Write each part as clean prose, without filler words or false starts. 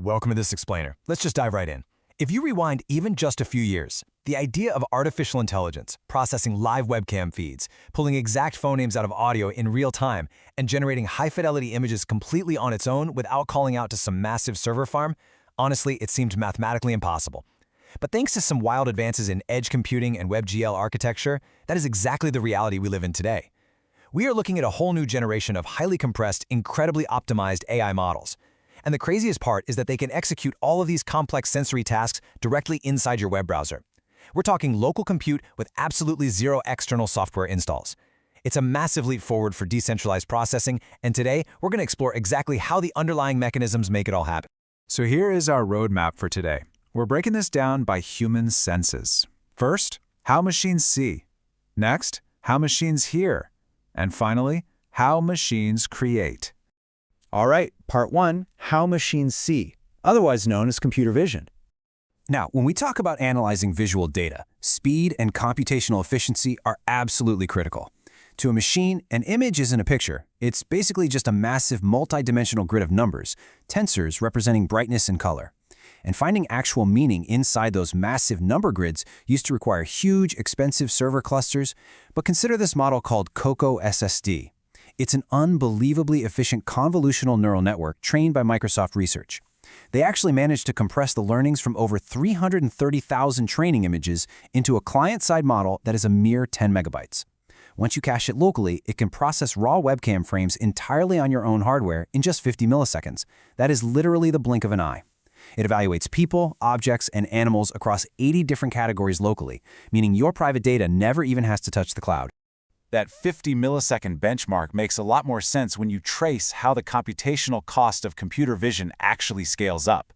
Welcome to this explainer. Let's just dive right in. If you rewind even just a few years, the idea of artificial intelligence, processing live webcam feeds, pulling exact phonemes out of audio in real time, and generating high-fidelity images completely on its own without calling out to some massive server farm, honestly, it seemed mathematically impossible. But thanks to some wild advances in edge computing and WebGL architecture, that is exactly the reality we live in today. We are looking at a whole new generation of highly compressed, incredibly optimized AI models. And the craziest part is that they can execute all of these complex sensory tasks directly inside your web browser. We're talking local compute with absolutely zero external software installs. It's a massive leap forward for decentralized processing, and today we're going to explore exactly how the underlying mechanisms make it all happen. So here is our roadmap for today. We're breaking this down by human senses. First, how machines see. Next, how machines hear. And finally, how machines create. All right, part one, how machines see, otherwise known as computer vision. Now, when we talk about analyzing visual data, speed and computational efficiency are absolutely critical. To a machine, an image isn't a picture. It's basically just a massive multi-dimensional grid of numbers, tensors representing brightness and color. And finding actual meaning inside those massive number grids used to require huge, expensive server clusters, but consider this model called Coco SSD. It's an unbelievably efficient convolutional neural network trained by Microsoft Research. They actually managed to compress the learnings from over 330,000 training images into a client-side model that is a mere 10 megabytes. Once you cache it locally, it can process raw webcam frames entirely on your own hardware in just 50 milliseconds. That is literally the blink of an eye. It evaluates people, objects, and animals across 80 different categories locally, meaning your private data never even has to touch the cloud. That 50 millisecond benchmark makes a lot more sense when you trace how the computational cost of computer vision actually scales up.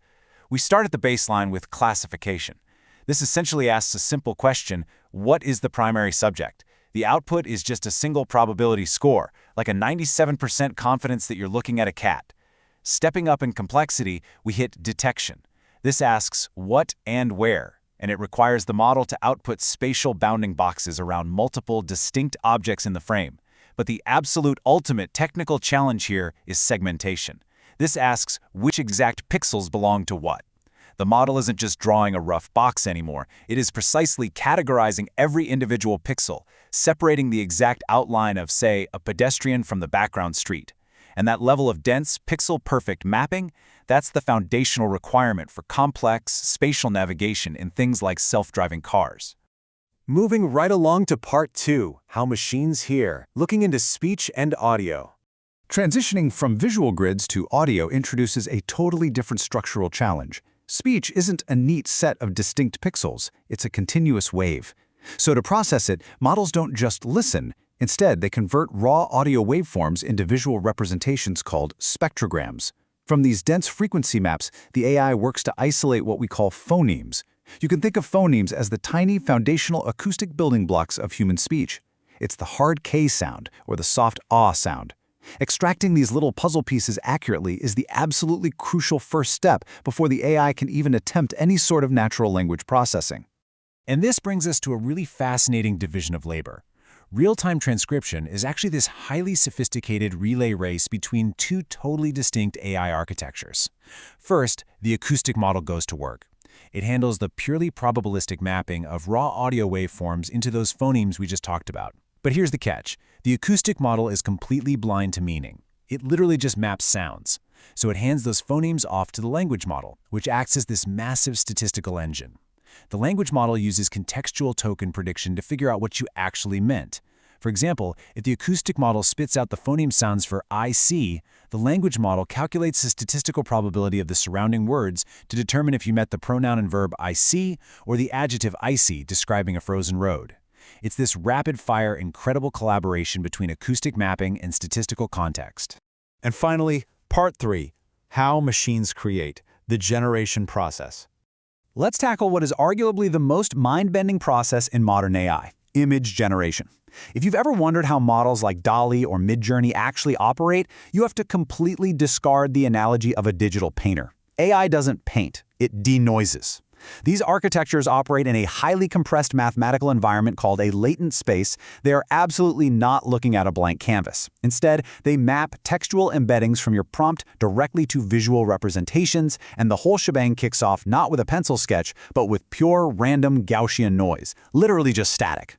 We start at the baseline with classification. This essentially asks a simple question: what is the primary subject? The output is just a single probability score, like a 97% confidence that you're looking at a cat. Stepping up in complexity, we hit detection. This asks what and where, and it requires the model to output spatial bounding boxes around multiple distinct objects in the frame. But the absolute ultimate technical challenge here is segmentation. This asks which exact pixels belong to what. The model isn't just drawing a rough box anymore. It is precisely categorizing every individual pixel, separating the exact outline of, say, a pedestrian from the background street. And that level of dense, pixel-perfect mapping, that's the foundational requirement for complex spatial navigation in things like self-driving cars. Moving right along to part two, how machines hear, looking into speech and audio. Transitioning from visual grids to audio introduces a totally different structural challenge. Speech isn't a neat set of distinct pixels, it's a continuous wave. So to process it, models don't just listen. Instead, they convert raw audio waveforms into visual representations called spectrograms. From these dense frequency maps, the AI works to isolate what we call phonemes. You can think of phonemes as the tiny foundational acoustic building blocks of human speech. It's the hard K sound or the soft ah sound. Extracting these little puzzle pieces accurately is the absolutely crucial first step before the AI can even attempt any sort of natural language processing. And this brings us to a really fascinating division of labor. Real-time transcription is actually this highly sophisticated relay race between two totally distinct AI architectures. First, the acoustic model goes to work. It handles the purely probabilistic mapping of raw audio waveforms into those phonemes we just talked about. But here's the catch. The acoustic model is completely blind to meaning. It literally just maps sounds. So it hands those phonemes off to the language model, which acts as this massive statistical engine. The language model uses contextual token prediction to figure out what you actually meant. For example, if the acoustic model spits out the phoneme sounds for I see, the language model calculates the statistical probability of the surrounding words to determine if you met the pronoun and verb I see or the adjective icy describing a frozen road. It's this rapid-fire, incredible collaboration between acoustic mapping and statistical context. And finally, part three, how machines create, the generation process. Let's tackle what is arguably the most mind-bending process in modern AI, image generation. If you've ever wondered how models like DALL-E or Midjourney actually operate, you have to completely discard the analogy of a digital painter. AI doesn't paint, it denoises. These architectures operate in a highly compressed mathematical environment called a latent space. They are absolutely not looking at a blank canvas. Instead, they map textual embeddings from your prompt directly to visual representations, and the whole shebang kicks off not with a pencil sketch, but with pure, random Gaussian noise, literally just static.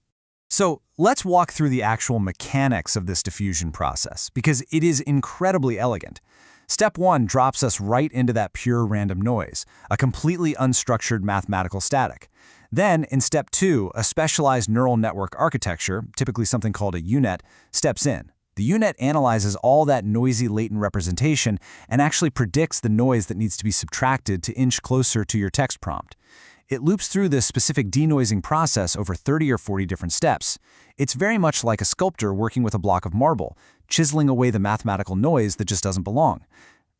So let's walk through the actual mechanics of this diffusion process, because it is incredibly elegant. Step 1 drops us right into that pure random noise, a completely unstructured mathematical static. Then, in Step 2, a specialized neural network architecture, typically something called a UNet, steps in. The UNet analyzes all that noisy latent representation and actually predicts the noise that needs to be subtracted to inch closer to your text prompt. It loops through this specific denoising process over 30 or 40 different steps. It's very much like a sculptor working with a block of marble, chiseling away the mathematical noise that just doesn't belong.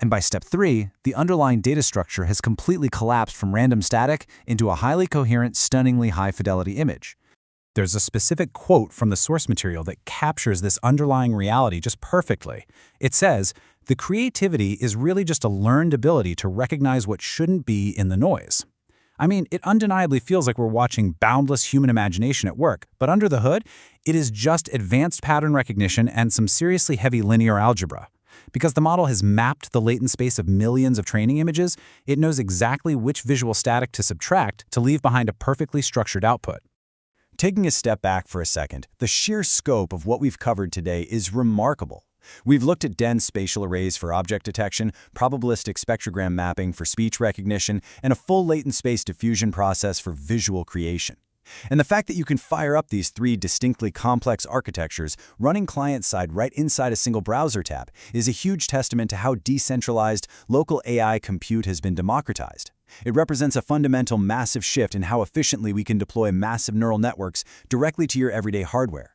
And by Step 3, the underlying data structure has completely collapsed from random static into a highly coherent, stunningly high-fidelity image. There's a specific quote from the source material that captures this underlying reality just perfectly. It says, "The creativity is really just a learned ability to recognize what shouldn't be in the noise." I mean, it undeniably feels like we're watching boundless human imagination at work, but under the hood, it is just advanced pattern recognition and some seriously heavy linear algebra. Because the model has mapped the latent space of millions of training images, it knows exactly which visual static to subtract to leave behind a perfectly structured output. Taking a step back for a second, the sheer scope of what we've covered today is remarkable. We've looked at dense spatial arrays for object detection, probabilistic spectrogram mapping for speech recognition, and a full latent space diffusion process for visual creation. And the fact that you can fire up these three distinctly complex architectures running client-side right inside a single browser tab is a huge testament to how decentralized local AI compute has been democratized. It represents a fundamental massive shift in how efficiently we can deploy massive neural networks directly to your everyday hardware.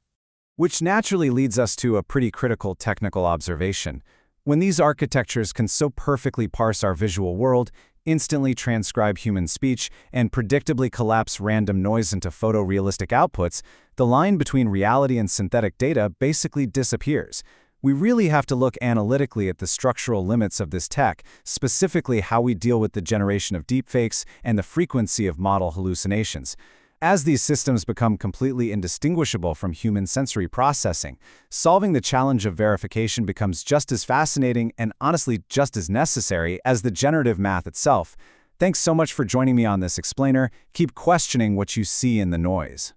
Which naturally leads us to a pretty critical technical observation. When these architectures can so perfectly parse our visual world, instantly transcribe human speech, and predictably collapse random noise into photorealistic outputs, the line between reality and synthetic data basically disappears. We really have to look analytically at the structural limits of this tech, specifically how we deal with the generation of deepfakes and the frequency of model hallucinations. As these systems become completely indistinguishable from human sensory processing, solving the challenge of verification becomes just as fascinating and honestly just as necessary as the generative math itself. Thanks so much for joining me on this explainer. Keep questioning what you see in the noise.